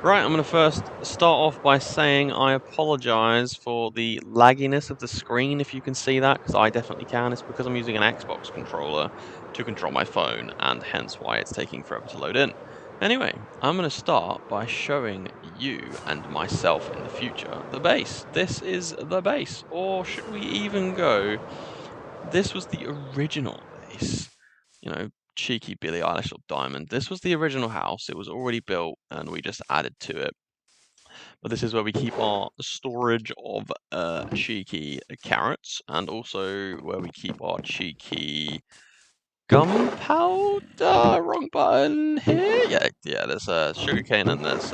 Right, I'm going to first start off by saying I apologise for the lagginess of the screen, if you can see that, because I definitely can. It's because I'm using an Xbox controller to control my phone, and hence why it's taking forever to load in. Anyway, I'm going to start by showing you and myself in the future the base. This is the base, or should we even go, this was the original base. You know, cheeky Billie Eilish or Diamond. This was the original house. It was already built, and we just added to it. But this is where we keep our storage of cheeky carrots, and also where we keep our cheeky gunpowder. Wrong button here. Yeah. There's sugarcane and there's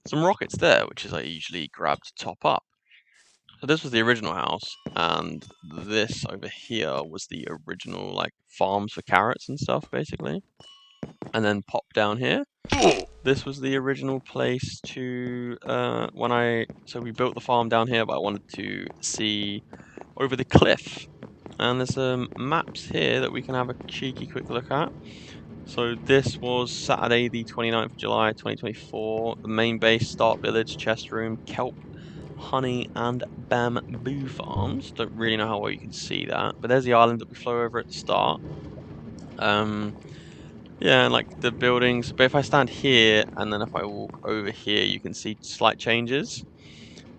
some rockets there, which is I usually grab to top up. So this was the original house, and this over here was the original like farms for carrots and stuff, basically. And then pop down here. This was the original place to so we built the farm down here, but I wanted to see over the cliff. And there's some maps here that we can have a cheeky quick look at. So this was Saturday the 29th of July 2024. The main base, start village, chest room, kelp, honey and bamboo farms. Don't really know how well you can see that, but there's the island that we flew over at the start. Yeah, and like the buildings, but if I stand here and then if I walk over here, you can see slight changes.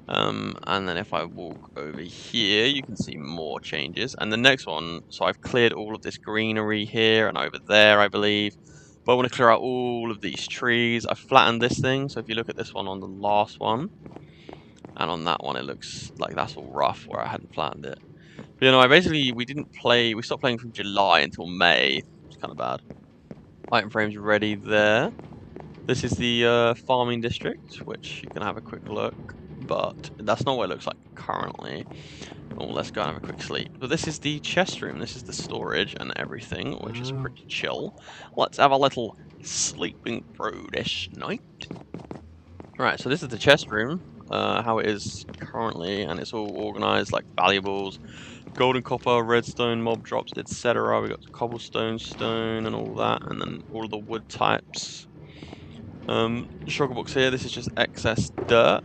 And then if I walk over here, you can see more changes. And the next one, so I've cleared all of this greenery here and over there, I believe. But I want to clear out all of these trees. I've flattened this thing, so if you look at this one on the last one, and on that one, it looks like that's all rough where I hadn't flattened it. But, you know, we stopped playing from July until May. It's kind of bad. Item frames ready there. This is the farming district, which you can have a quick look, but that's not what it looks like currently. Oh, let's go and have a quick sleep. But this is the chest room, this is the storage and everything, which is pretty chill. Let's have a little sleeping through this night. Right, so this is the chest room, how it is currently, and it's all organized like valuables, golden copper, redstone, mob drops, etc. We got cobblestone, stone, and all that, and then all of the wood types. Sugar box here, this is just excess dirt.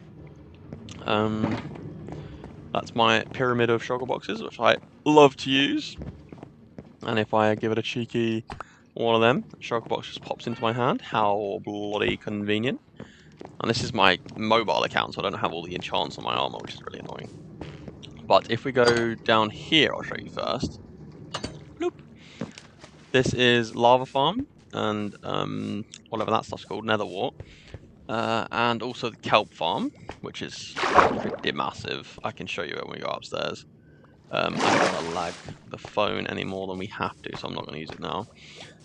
That's my pyramid of sugar boxes, which I love to use. And if I give it a cheeky one of them, the sugar box just pops into my hand. How bloody convenient. And this is my mobile account, so I don't have all the enchants on my armor, which is really annoying. But if we go down here, I'll show you first. Nope. This is lava farm, and whatever that stuff's called, nether wart. And also the kelp farm, which is pretty massive. I can show you it when we go upstairs. I don't want to lag the phone any more than we have to, so I'm not going to use it now.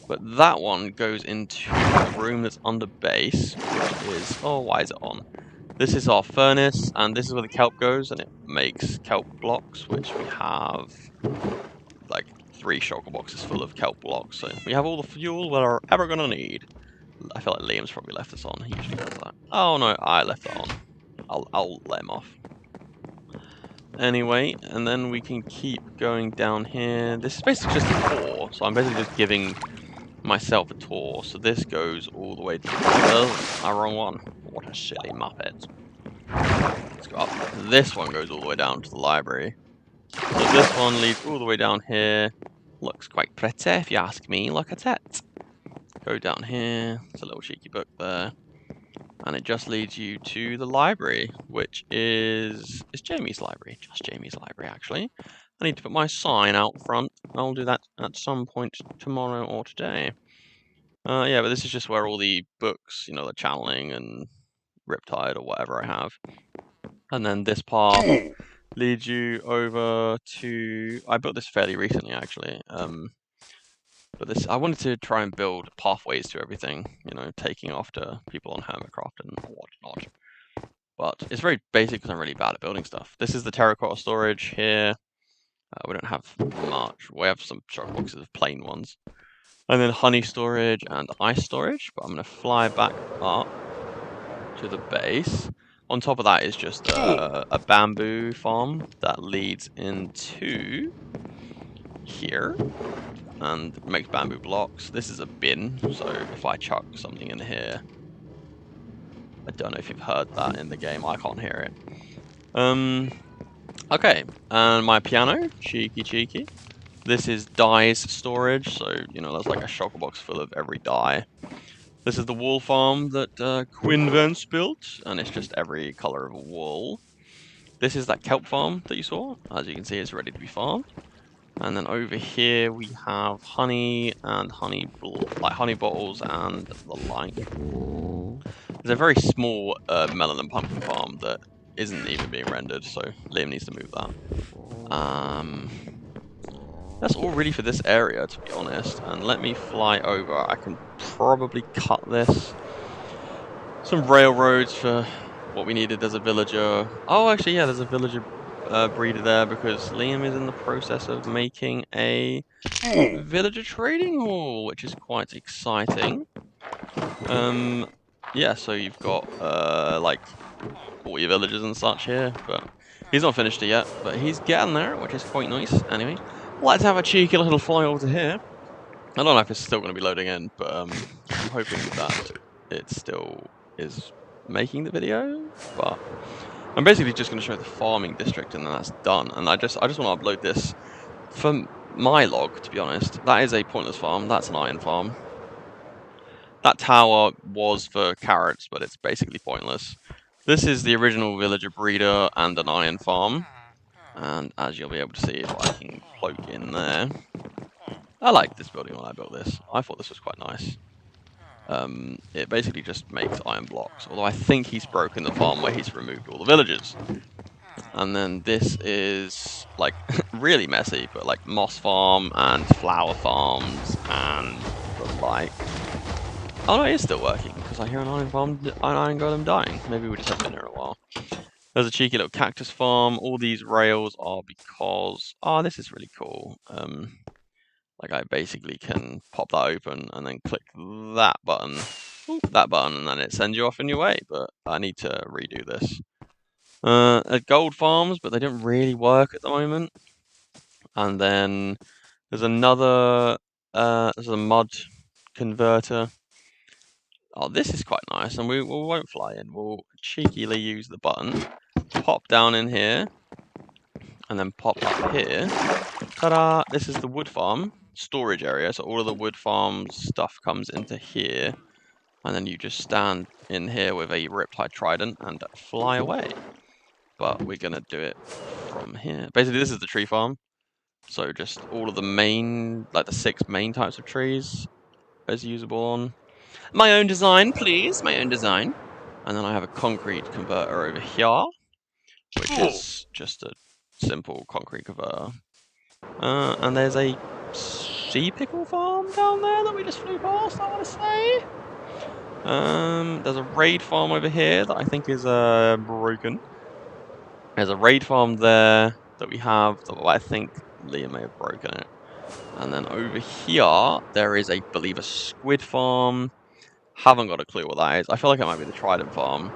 But that one goes into the room that's under base, which is... Oh, why is it on? This is our furnace, and this is where the kelp goes, and it makes kelp blocks, which we have like 3 shulker boxes full of kelp blocks. So we have all the fuel we're ever going to need. I feel like Liam's probably left this on. He usually does that. Oh no, I left it on. I'll let him off. Anyway, and then we can keep going down here. This is basically just a tour, so I'm basically just giving myself a tour. So this goes all the way to... Oh, wrong one. What a silly muppet. Let's go up. This one goes all the way down to the library. So this one leads all the way down here. Looks quite pretty, if you ask me. Look at it. Go down here. It's a little cheeky book there. And it just leads you to the library, which is Jamie's library. Just Jamie's library, actually. I need to put my sign out front. I'll do that at some point tomorrow or today. Yeah, but this is just where all the books, you know, the channeling and Riptide or whatever I have. And then this path leads you over to... I built this fairly recently, actually. But I wanted to try and build pathways to everything, you know, taking after people on Hermitcraft and whatnot. But it's very basic because I'm really bad at building stuff. This is the terracotta storage here. We don't have much. We have some chocolate boxes of plain ones. And then honey storage and ice storage. But I'm going to fly back up to the base. On top of that is just a bamboo farm that leads into here. And makes bamboo blocks. This is a bin, so if I chuck something in here, I don't know if you've heard that in the game. I can't hear it. Okay, and my piano, cheeky. This is dies storage, so you know there's like a shulker box full of every die. This is the wool farm that Quinn Vance built, and it's just every color of wool. This is that kelp farm that you saw. As you can see, it's ready to be farmed. And then over here we have honey and honey bottles and the like. There's a very small melon and pumpkin farm that isn't even being rendered, so Liam needs to move that. That's all really for this area, to be honest. And let me fly over. I can probably cut this. Some railroads for what we needed as a villager. Oh, actually, yeah, there's a villager breeder there because Liam is in the process of making a villager trading hall, which is quite exciting. Yeah, so you've got like all your villagers and such here, but he's not finished it yet. But he's getting there, which is quite nice. Anyway, let's have a cheeky little fly over to here. I don't know if it's still going to be loading in, but I'm hoping that it still is making the video. But I'm basically just going to show the farming district, and then that's done. And I just want to upload this for my log, to be honest. That is a pointless farm. That's an iron farm. That tower was for carrots, but it's basically pointless. This is the original villager breeder and an iron farm. And as you'll be able to see if I can cloak in there. I liked this building when I built this. I thought this was quite nice. It basically just makes iron blocks. Although I think he's broken the farm where he's removed all the villagers. And then this is like really messy, but like moss farm and flower farms and the like. Oh no, it is still working because I hear an iron golem dying. Maybe we just haven't been here in a while. There's a cheeky little cactus farm. All these rails are because this is really cool. Like I basically can pop that open and then click that button, and then it sends you off in your way. But I need to redo this. Gold farms, but they don't really work at the moment. And then there's another, there's a mud converter. Oh, this is quite nice, and we won't fly in. We'll cheekily use the button, pop down in here, and then pop up here. Ta-da! This is the wood farm storage area, so all of the wood farm stuff comes into here, and then you just stand in here with a riptide trident and fly away. But we're gonna do it from here. Basically, this is the tree farm, so just all of the main, like the 6 main types of trees is usable on. My own design, please, my own design. And then I have a concrete converter over here, which is just a simple concrete converter. And there's a sea pickle farm down there that we just flew past, I want to say. There's a raid farm over here that I think is broken. There's a raid farm there that we have that I think Liam may have broken it. And then over here, there is, I believe, a squid farm. Haven't got a clue what that is. I feel like it might be the trident farm.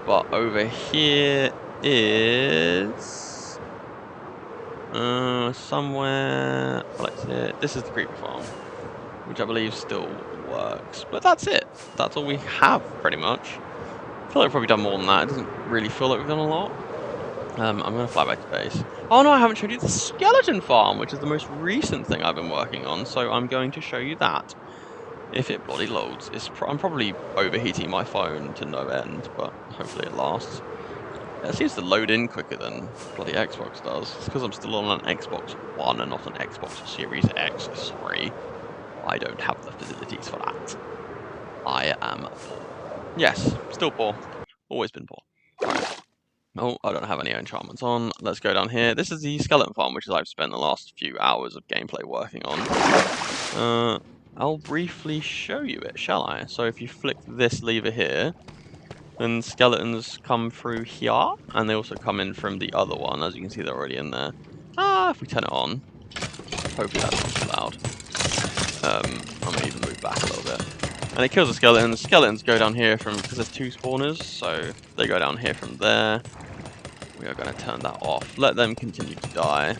But over here is somewhere. Let's see. This is the creeper farm, which I believe still works. But that's it. That's all we have, pretty much. I feel like we've probably done more than that. It doesn't really feel like we've done a lot. I'm going to fly back to base. Oh no, I haven't showed you the skeleton farm, which is the most recent thing I've been working on. So I'm going to show you that. If it bloody loads. I'm probably overheating my phone to no end, but hopefully it lasts. It seems to load in quicker than bloody Xbox does. It's because I'm still on an Xbox One and not an Xbox Series X. Sorry. I don't have the facilities for that. I am poor. Yes, still poor. Always been poor. Alright. Oh, I don't have any enchantments on. Let's go down here. This is the skeleton farm, which I've spent the last few hours of gameplay working on. I'll briefly show you it, shall I? So if you flick this lever here, then skeletons come through here, and they also come in from the other one. As you can see, they're already in there. If we turn it on, hopefully that's not too loud. I'm going to even move back a little bit. And it kills the skeletons. Skeletons go down here because there's 2 spawners, so they go down here from there. We are going to turn that off. Let them continue to die.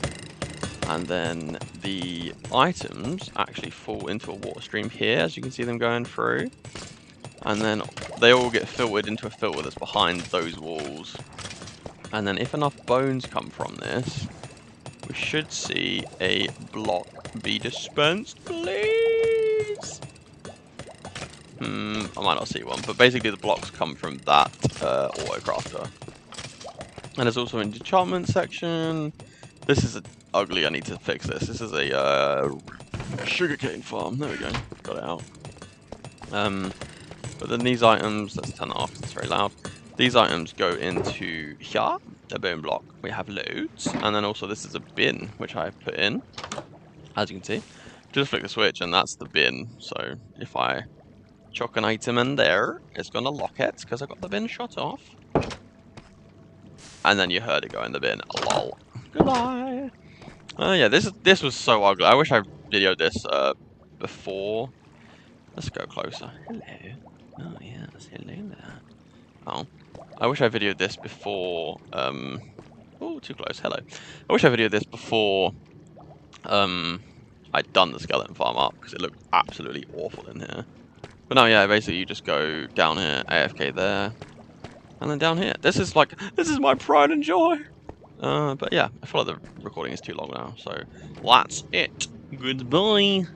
And then the items actually fall into a water stream here, as you can see them going through. And then they all get filtered into a filter that's behind those walls. And then if enough bones come from this, we should see a block be dispensed, please. I might not see one, but basically the blocks come from that auto crafter. And there's also an enchantment section. This is ugly. I need to fix this. This is a sugarcane farm. There we go. Got it out. But then these items, let's turn that off because it's very loud. These items go into here, the bone block. We have loads. And then also this is a bin, which I put in. As you can see. Just flick the switch and that's the bin. So if I chuck an item in there, it's going to lock it because I got the bin shut off. And then you heard it go in the bin. Lol. Goodbye. Yeah, this was so ugly. I wish I videoed this before. Let's go closer. Hello. Oh yes, hello there. Oh, I wish I videoed this before. Oh, too close. Hello. I wish I videoed this before. I'd done the skeleton farm up because it looked absolutely awful in here. But no, yeah, basically you just go down here, AFK there, and then down here. This is my pride and joy. But yeah, I feel like the recording is too long now, so that's it. Goodbye.